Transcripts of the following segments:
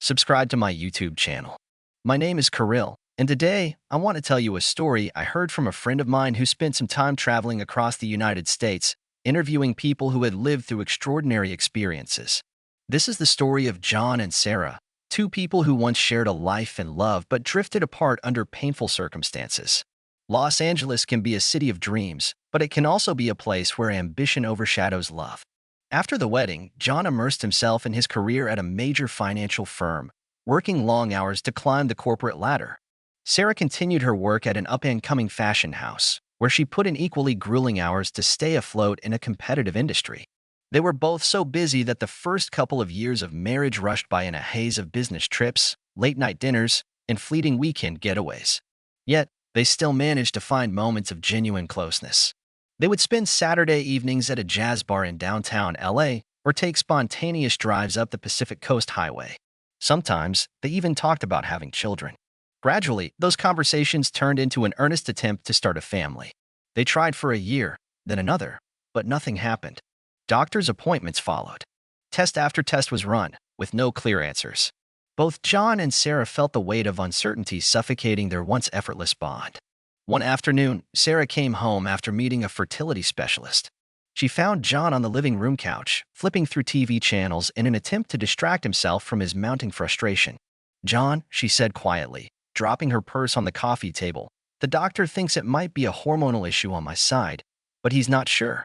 subscribe to my YouTube channel. My name is Kirill, and today I want to tell you a story I heard from a friend of mine who spent some time traveling across the United States, interviewing people who had lived through extraordinary experiences. This is the story of John and Sarah, two people who once shared a life and love but drifted apart under painful circumstances. Los Angeles can be a city of dreams, but it can also be a place where ambition overshadows love. After the wedding, John immersed himself in his career at a major financial firm, working long hours to climb the corporate ladder. Sarah continued her work at an up-and-coming fashion house, where she put in equally grueling hours to stay afloat in a competitive industry. They were both so busy that the first couple of years of marriage rushed by in a haze of business trips, late-night dinners, and fleeting weekend getaways. Yet, they still managed to find moments of genuine closeness. They would spend Saturday evenings at a jazz bar in downtown LA or take spontaneous drives up the Pacific Coast Highway. Sometimes, they even talked about having children. Gradually, those conversations turned into an earnest attempt to start a family. They tried for a year, then another, but nothing happened. Doctor's appointments followed. Test after test was run, with no clear answers. Both John and Sarah felt the weight of uncertainty suffocating their once effortless bond. One afternoon, Sarah came home after meeting a fertility specialist. She found John on the living room couch, flipping through TV channels in an attempt to distract himself from his mounting frustration. "John," she said quietly, dropping her purse on the coffee table, "the doctor thinks it might be a hormonal issue on my side, but he's not sure."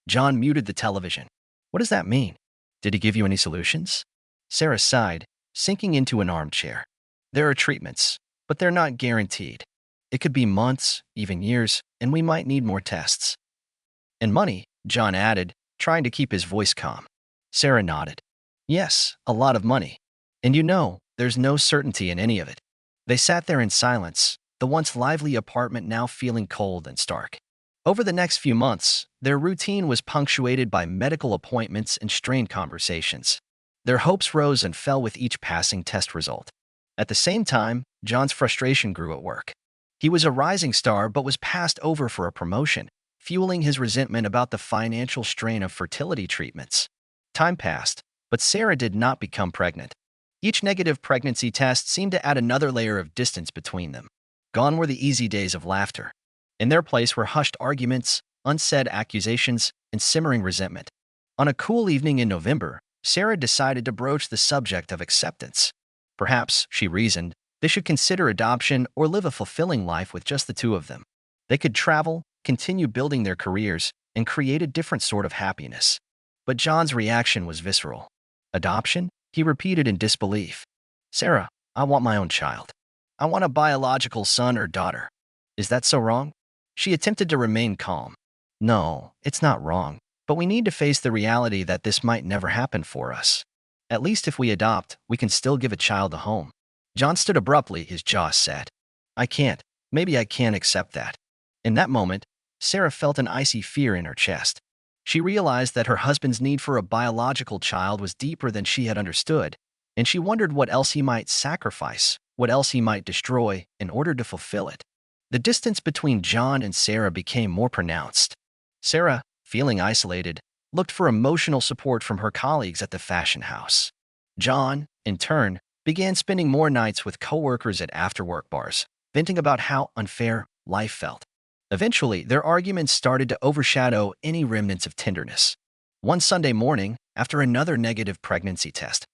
John muted the television. "What does that mean? Did he give you any solutions?" Sarah sighed, sinking into an armchair. "There are treatments, but they're not guaranteed. It could be months, even years, and we might need more tests." "And money," John added, trying to keep his voice calm. Sarah nodded. "Yes, a lot of money. And there's no certainty in any of it." They sat there in silence, the once lively apartment now feeling cold and stark. Over the next few months, their routine was punctuated by medical appointments and strained conversations. Their hopes rose and fell with each passing test result. At the same time, John's frustration grew at work. He was a rising star but was passed over for a promotion, fueling his resentment about the financial strain of fertility treatments. Time passed, but Sarah did not become pregnant. Each negative pregnancy test seemed to add another layer of distance between them. Gone were the easy days of laughter. In their place were hushed arguments, unsaid accusations, and simmering resentment. On a cool evening in November, Sarah decided to broach the subject of acceptance. Perhaps, she reasoned, they should consider adoption or live a fulfilling life with just the two of them. They could travel, continue building their careers, and create a different sort of happiness. But John's reaction was visceral. "Adoption?" he repeated in disbelief. "Sarah, I want my own child. I want a biological son or daughter. Is that so wrong?" She attempted to remain calm. "No, it's not wrong, but we need to face the reality that this might never happen for us. At least if we adopt, we can still give a child a home." John stood abruptly, his jaw set. "I can't. Maybe I can't accept that." In that moment, Sarah felt an icy fear in her chest. She realized that her husband's need for a biological child was deeper than she had understood, and she wondered what else he might sacrifice, what else he might destroy in order to fulfill it. The distance between John and Sarah became more pronounced. Sarah, feeling isolated, looked for emotional support from her colleagues at the fashion house. John, in turn, began spending more nights with coworkers at after-work bars, venting about how unfair life felt. Eventually, their arguments started to overshadow any remnants of tenderness. One Sunday morning, after another negative pregnancy test,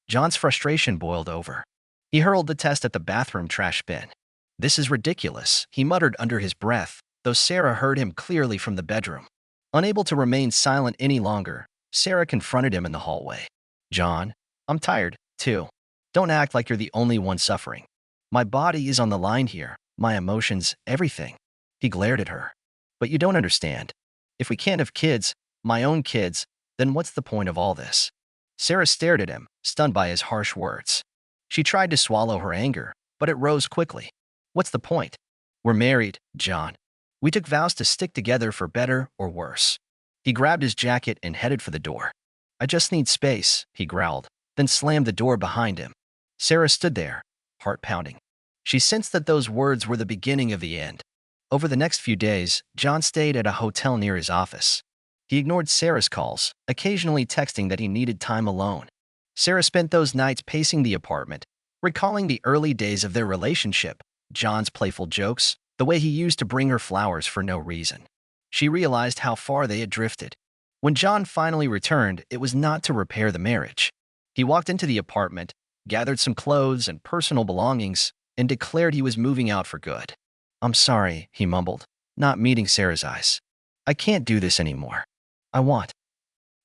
John's frustration boiled over. He hurled the test at the bathroom trash bin. "This is ridiculous," he muttered under his breath, though Sarah heard him clearly from the bedroom. Unable to remain silent any longer, Sarah confronted him in the hallway. "John, I'm tired, too. Don't act like you're the only one suffering. My body is on the line here, my emotions, everything." He glared at her. "But you don't understand. If we can't have kids, my own kids, then what's the point of all this?" Sarah stared at him, stunned by his harsh words. She tried to swallow her anger, but it rose quickly. "What's the point? We're married, John. We took vows to stick together for better or worse." He grabbed his jacket and headed for the door. "I just need space," he growled, then slammed the door behind him. Sarah stood there, heart pounding. She sensed that those words were the beginning of the end. Over the next few days, John stayed at a hotel near his office. He ignored Sarah's calls, occasionally texting that he needed time alone. Sarah spent those nights pacing the apartment, recalling the early days of their relationship, John's playful jokes, the way he used to bring her flowers for no reason. She realized how far they had drifted. When John finally returned, it was not to repair the marriage. He walked into the apartment, gathered some clothes and personal belongings, and declared he was moving out for good. "I'm sorry," he mumbled, not meeting Sarah's eyes. "I can't do this anymore. I want.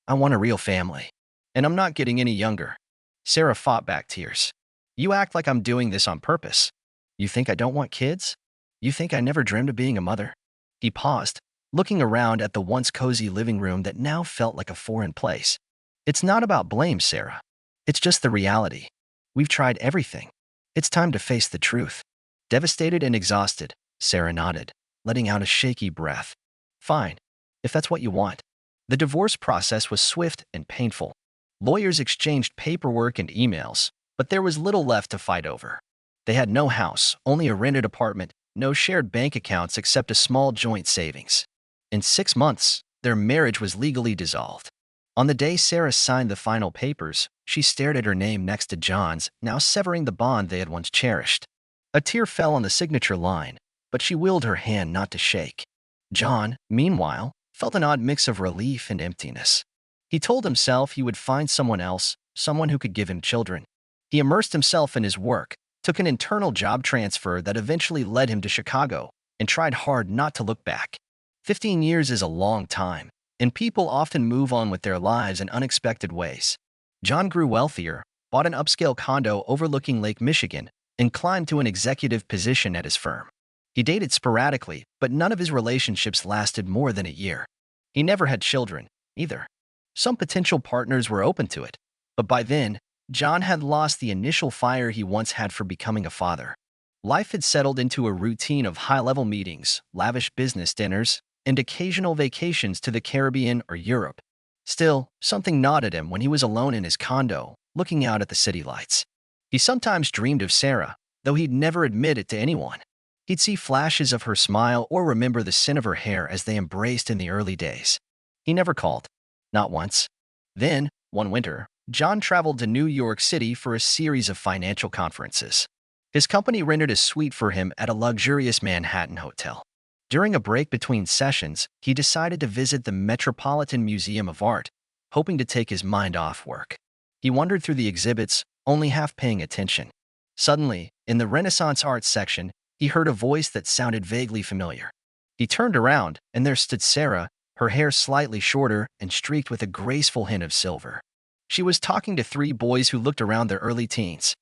I want a real family. And I'm not getting any younger." Sarah fought back tears. "You act like I'm doing this on purpose. You think I don't want kids? You think I never dreamed of being a mother?" He paused, looking around at the once cozy living room that now felt like a foreign place. "It's not about blame, Sarah. It's just the reality. We've tried everything. It's time to face the truth." Devastated and exhausted, Sarah nodded, letting out a shaky breath. "Fine, if that's what you want." The divorce process was swift and painful. Lawyers exchanged paperwork and emails, but there was little left to fight over. They had no house, only a rented apartment, no shared bank accounts except a small joint savings. In 6 months, their marriage was legally dissolved. On the day Sarah signed the final papers, she stared at her name next to John's, now severing the bond they had once cherished. A tear fell on the signature line, but she willed her hand not to shake. John, meanwhile, felt an odd mix of relief and emptiness. He told himself he would find someone else, someone who could give him children. He immersed himself in his work, took an internal job transfer that eventually led him to Chicago, and tried hard not to look back. 15 years is a long time, and people often move on with their lives in unexpected ways. John grew wealthier, bought an upscale condo overlooking Lake Michigan, and climbed to an executive position at his firm. He dated sporadically, but none of his relationships lasted more than a year. He never had children, either. Some potential partners were open to it, but by then, John had lost the initial fire he once had for becoming a father. Life had settled into a routine of high-level meetings, lavish business dinners, and occasional vacations to the Caribbean or Europe. Still, something gnawed at him when he was alone in his condo, looking out at the city lights. He sometimes dreamed of Sarah, though he'd never admit it to anyone. He'd see flashes of her smile or remember the scent of her hair as they embraced in the early days. He never called. Not once. Then, one winter, John traveled to New York City for a series of financial conferences. His company rented a suite for him at a luxurious Manhattan hotel. During a break between sessions, he decided to visit the Metropolitan Museum of Art, hoping to take his mind off work. He wandered through the exhibits, only half paying attention. Suddenly, in the Renaissance art section, he heard a voice that sounded vaguely familiar. He turned around, and there stood Sarah, her hair slightly shorter and streaked with a graceful hint of silver. She was talking to 3 boys who looked around their early teens.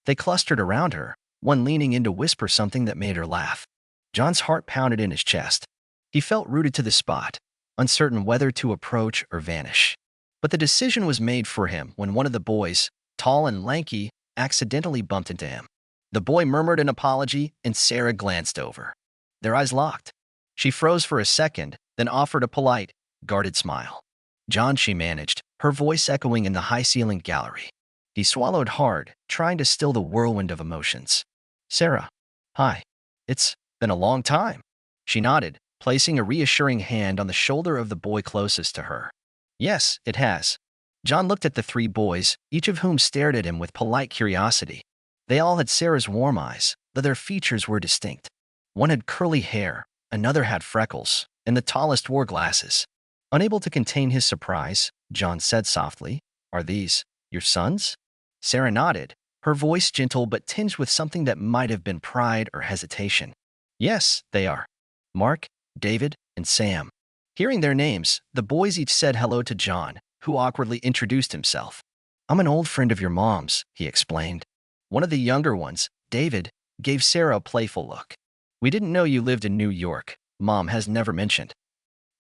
They clustered around her, one leaning in to whisper something that made her laugh. John's heart pounded in his chest. He felt rooted to the spot, uncertain whether to approach or vanish. But the decision was made for him when one of the boys, tall and lanky, accidentally bumped into him. The boy murmured an apology, and Sarah glanced over. Their eyes locked. She froze for a second, then offered a polite, guarded smile. "John," she managed, her voice echoing in the high-ceilinged gallery. He swallowed hard, trying to still the whirlwind of emotions. "Sarah. Hi. It's been a long time." She nodded, placing a reassuring hand on the shoulder of the boy closest to her. "Yes, it has." John looked at the 3 boys, each of whom stared at him with polite curiosity. They all had Sarah's warm eyes, though their features were distinct. One had curly hair, another had freckles, and the tallest wore glasses. Unable to contain his surprise, John said softly, "Are these your sons?" Sarah nodded, her voice gentle but tinged with something that might have been pride or hesitation. "Yes, they are. Mark, David, and Sam." Hearing their names, the boys each said hello to John, who awkwardly introduced himself. "I'm an old friend of your mom's," he explained. One of the younger ones, David, gave Sarah a playful look. "We didn't know you lived in New York. Mom has never mentioned."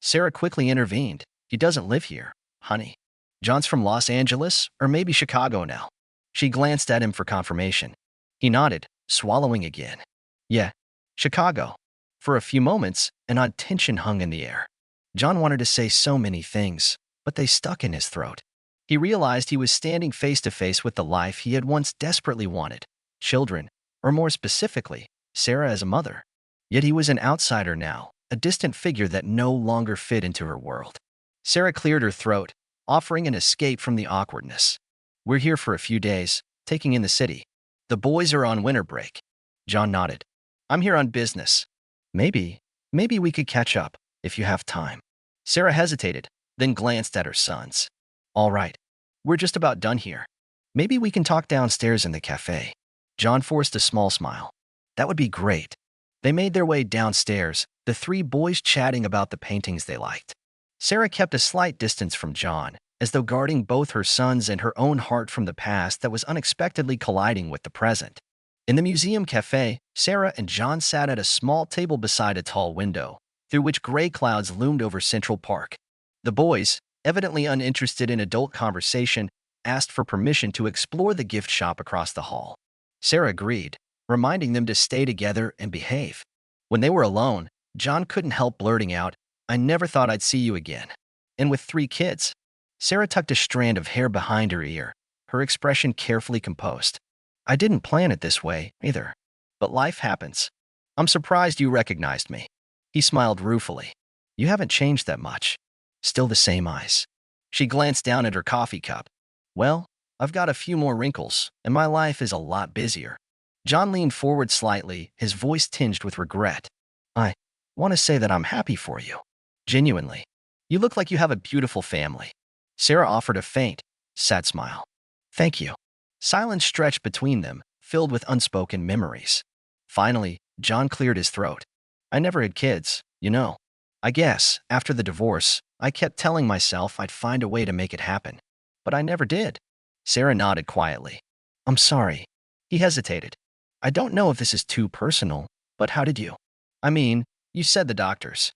Sarah quickly intervened. "He doesn't live here, honey. John's from Los Angeles, or maybe Chicago now." She glanced at him for confirmation. He nodded, swallowing again. "Yeah, Chicago." For a few moments, an odd tension hung in the air. John wanted to say so many things, but they stuck in his throat. He realized he was standing face to face with the life he had once desperately wanted: children, or more specifically, Sarah as a mother. Yet he was an outsider now, a distant figure that no longer fit into her world. Sarah cleared her throat, offering an escape from the awkwardness. We're here for a few days, taking in the city. The boys are on winter break. John nodded. I'm here on business. Maybe, maybe we could catch up, if you have time. Sarah hesitated, then glanced at her sons. All right, we're just about done here. Maybe we can talk downstairs in the cafe. John forced a small smile. That would be great. They made their way downstairs, the three boys chatting about the paintings they liked. Sarah kept a slight distance from John, as though guarding both her sons and her own heart from the past that was unexpectedly colliding with the present. In the museum cafe, Sarah and John sat at a small table beside a tall window, through which gray clouds loomed over Central Park. The boys, evidently uninterested in adult conversation, asked for permission to explore the gift shop across the hall. Sarah agreed, reminding them to stay together and behave. When they were alone, John couldn't help blurting out, I never thought I'd see you again. And with 3 kids. Sarah tucked a strand of hair behind her ear, her expression carefully composed. I didn't plan it this way, either. But life happens. I'm surprised you recognized me. He smiled ruefully. You haven't changed that much. Still the same eyes. She glanced down at her coffee cup. Well, I've got a few more wrinkles, and my life is a lot busier. John leaned forward slightly, his voice tinged with regret. I want to say that I'm happy for you. Genuinely. You look like you have a beautiful family. Sarah offered a faint, sad smile. Thank you. Silence stretched between them, filled with unspoken memories. Finally, John cleared his throat. I never had kids, you know. I guess, after the divorce, I kept telling myself I'd find a way to make it happen. But I never did. Sarah nodded quietly. I'm sorry. He hesitated. I don't know if this is too personal, but how did you? I mean, you said the doctors.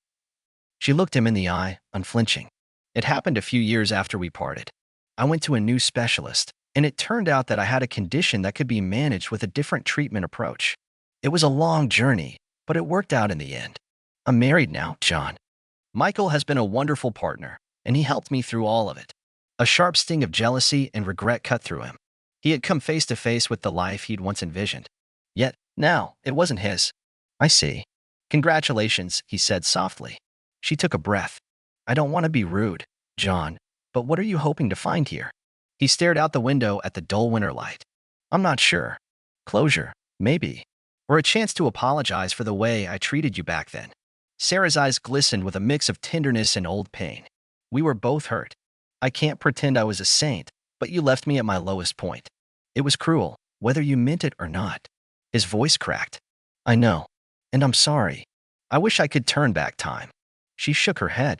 She looked him in the eye, unflinching. It happened a few years after we parted. I went to a new specialist, and it turned out that I had a condition that could be managed with a different treatment approach. It was a long journey, but it worked out in the end. I'm married now, John. Michael has been a wonderful partner, and he helped me through all of it. A sharp sting of jealousy and regret cut through him. He had come face to face with the life he'd once envisioned. Yet, now, it wasn't his. I see. Congratulations, he said softly. She took a breath. I don't want to be rude, John, but what are you hoping to find here? He stared out the window at the dull winter light. I'm not sure. Closure, maybe. Or a chance to apologize for the way I treated you back then. Sarah's eyes glistened with a mix of tenderness and old pain. We were both hurt. I can't pretend I was a saint, but you left me at my lowest point. It was cruel, whether you meant it or not. His voice cracked. I know, and I'm sorry. I wish I could turn back time. She shook her head.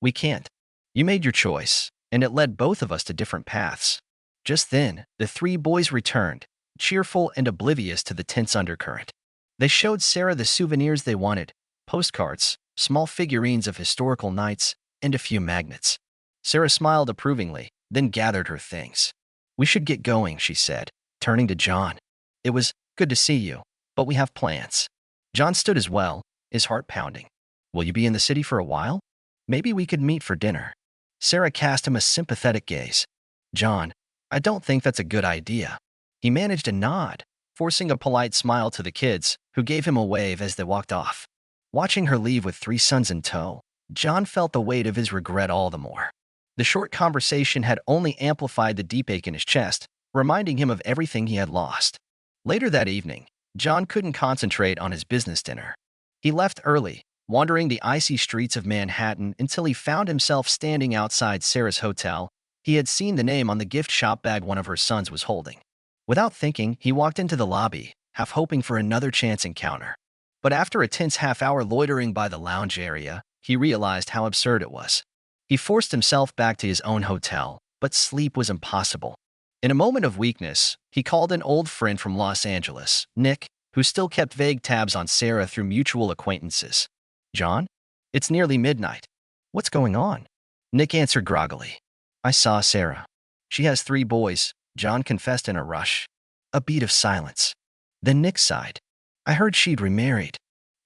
We can't. You made your choice, and it led both of us to different paths. Just then, the 3 boys returned, cheerful and oblivious to the tense undercurrent. They showed Sarah the souvenirs they wanted, postcards, small figurines of historical knights, and a few magnets. Sarah smiled approvingly, then gathered her things. We should get going, she said, turning to John. It was good to see you, but we have plans. John stood as well, his heart pounding. Will you be in the city for a while? Maybe we could meet for dinner. Sarah cast him a sympathetic gaze. John, I don't think that's a good idea. He managed a nod, forcing a polite smile to the kids, who gave him a wave as they walked off. Watching her leave with 3 sons in tow, John felt the weight of his regret all the more. The short conversation had only amplified the deep ache in his chest, reminding him of everything he had lost. Later that evening, John couldn't concentrate on his business dinner. He left early, wandering the icy streets of Manhattan until he found himself standing outside Sarah's hotel. He had seen the name on the gift shop bag one of her sons was holding. Without thinking, he walked into the lobby, half hoping for another chance encounter. But after a tense half-hour loitering by the lounge area, he realized how absurd it was. He forced himself back to his own hotel, but sleep was impossible. In a moment of weakness, he called an old friend from Los Angeles, Nick, who still kept vague tabs on Sarah through mutual acquaintances. John? It's nearly midnight. What's going on? Nick answered groggily. I saw Sarah. She has 3 boys, John confessed in a rush. A beat of silence. Then Nick sighed. I heard she'd remarried.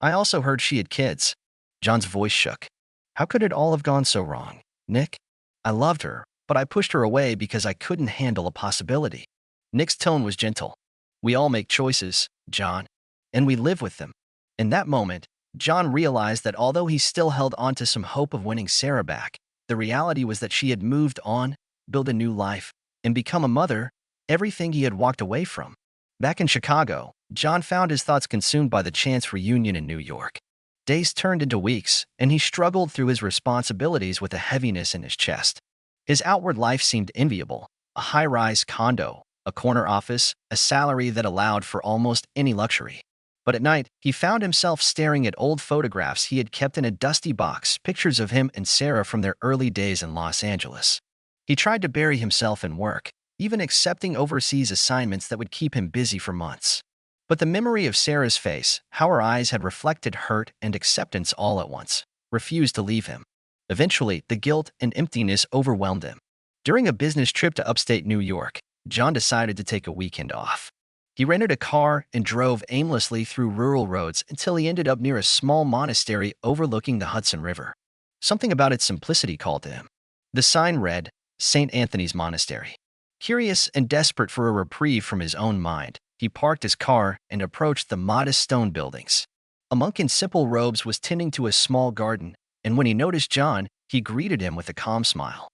I also heard she had kids. John's voice shook. How could it all have gone so wrong, Nick? I loved her, but I pushed her away because I couldn't handle a possibility. Nick's tone was gentle. We all make choices, John, and we live with them. In that moment, John realized that although he still held on to some hope of winning Sarah back, the reality was that she had moved on, built a new life, and become a mother, everything he had walked away from. Back in Chicago, John found his thoughts consumed by the chance reunion in New York. Days turned into weeks, and he struggled through his responsibilities with a heaviness in his chest. His outward life seemed enviable: a high-rise condo, a corner office, a salary that allowed for almost any luxury. But at night, he found himself staring at old photographs he had kept in a dusty box, pictures of him and Sarah from their early days in Los Angeles. He tried to bury himself in work, even accepting overseas assignments that would keep him busy for months. But the memory of Sarah's face, how her eyes had reflected hurt and acceptance all at once, refused to leave him. Eventually, the guilt and emptiness overwhelmed him. During a business trip to upstate New York, John decided to take a weekend off. He rented a car and drove aimlessly through rural roads until he ended up near a small monastery overlooking the Hudson River. Something about its simplicity called to him. The sign read, St. Anthony's Monastery. Curious and desperate for a reprieve from his own mind, he parked his car and approached the modest stone buildings. A monk in simple robes was tending to a small garden, and when he noticed John, he greeted him with a calm smile.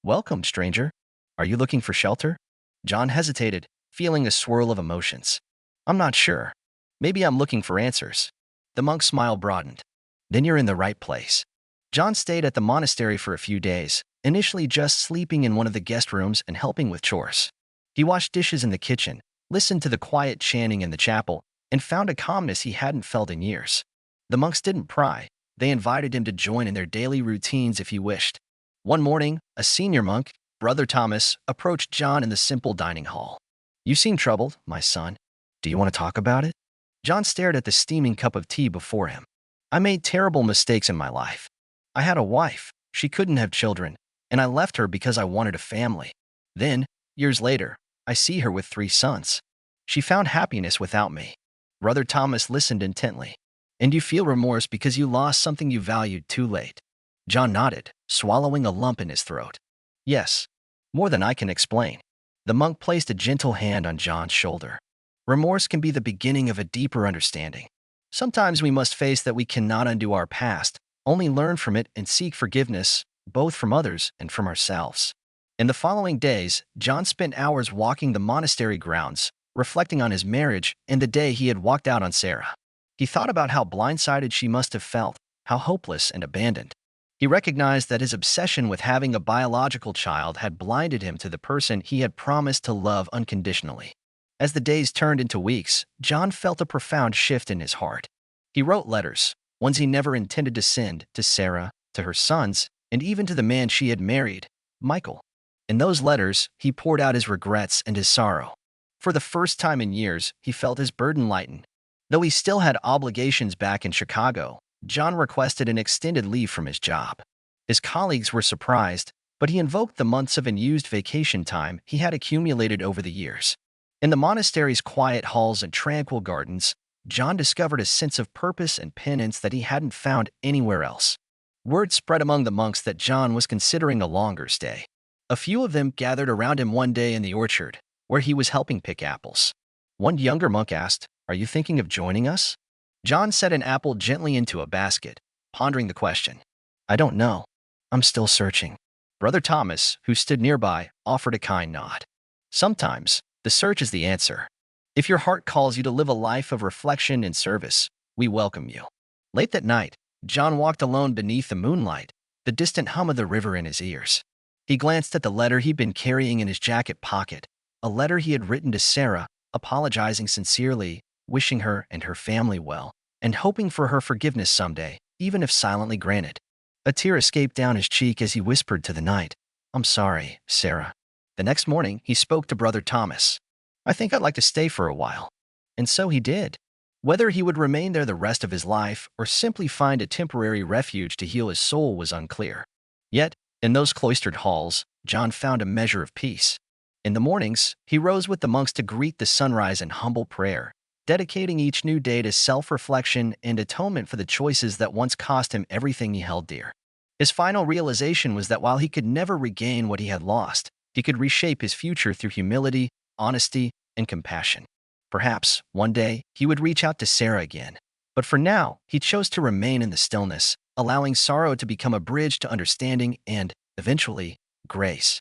"Welcome, stranger. Are you looking for shelter?" John hesitated, feeling a swirl of emotions. "I'm not sure. Maybe I'm looking for answers." The monk's smile broadened. "Then you're in the right place." John stayed at the monastery for a few days, initially just sleeping in one of the guest rooms and helping with chores. He washed dishes in the kitchen, listened to the quiet chanting in the chapel, and found a calmness he hadn't felt in years. The monks didn't pry. They invited him to join in their daily routines if he wished. One morning, a senior monk, Brother Thomas, approached John in the simple dining hall. "You seem troubled, my son. Do you want to talk about it?" John stared at the steaming cup of tea before him. "I made terrible mistakes in my life. I had a wife. She couldn't have children, and I left her because I wanted a family. Then, years later, I see her with 3 sons. She found happiness without me." Brother Thomas listened intently. "And you feel remorse because you lost something you valued too late?" John nodded, swallowing a lump in his throat. "Yes, more than I can explain." The monk placed a gentle hand on John's shoulder. "Remorse can be the beginning of a deeper understanding. Sometimes we must face that we cannot undo our past, only learn from it and seek forgiveness, both from others and from ourselves." In the following days, John spent hours walking the monastery grounds, reflecting on his marriage and the day he had walked out on Sarah. He thought about how blindsided she must have felt, how hopeless and abandoned. He recognized that his obsession with having a biological child had blinded him to the person he had promised to love unconditionally. As the days turned into weeks, John felt a profound shift in his heart. He wrote letters, ones he never intended to send, to Sarah, to her sons, and even to the man she had married, Michael. In those letters, he poured out his regrets and his sorrow. For the first time in years, he felt his burden lighten. Though he still had obligations back in Chicago, John requested an extended leave from his job. His colleagues were surprised, but he invoked the months of unused vacation time he had accumulated over the years. In the monastery's quiet halls and tranquil gardens, John discovered a sense of purpose and penance that he hadn't found anywhere else. Word spread among the monks that John was considering a longer stay. A few of them gathered around him one day in the orchard, where he was helping pick apples. One younger monk asked, "Are you thinking of joining us?" John set an apple gently into a basket, pondering the question. "I don't know. I'm still searching." Brother Thomas, who stood nearby, offered a kind nod. "Sometimes, the search is the answer. If your heart calls you to live a life of reflection and service, we welcome you." Late that night, John walked alone beneath the moonlight, the distant hum of the river in his ears. He glanced at the letter he'd been carrying in his jacket pocket, a letter he had written to Sarah, apologizing sincerely, wishing her and her family well, and hoping for her forgiveness someday, even if silently granted. A tear escaped down his cheek as he whispered to the night, "I'm sorry, Sarah." The next morning, he spoke to Brother Thomas. "I think I'd like to stay for a while." And so he did. Whether he would remain there the rest of his life or simply find a temporary refuge to heal his soul was unclear. Yet, in those cloistered halls, John found a measure of peace. In the mornings, he rose with the monks to greet the sunrise in humble prayer, dedicating each new day to self-reflection and atonement for the choices that once cost him everything he held dear. His final realization was that while he could never regain what he had lost, he could reshape his future through humility, honesty, and compassion. Perhaps, one day, he would reach out to Sarah again. But for now, he chose to remain in the stillness, allowing sorrow to become a bridge to understanding and, eventually, grace.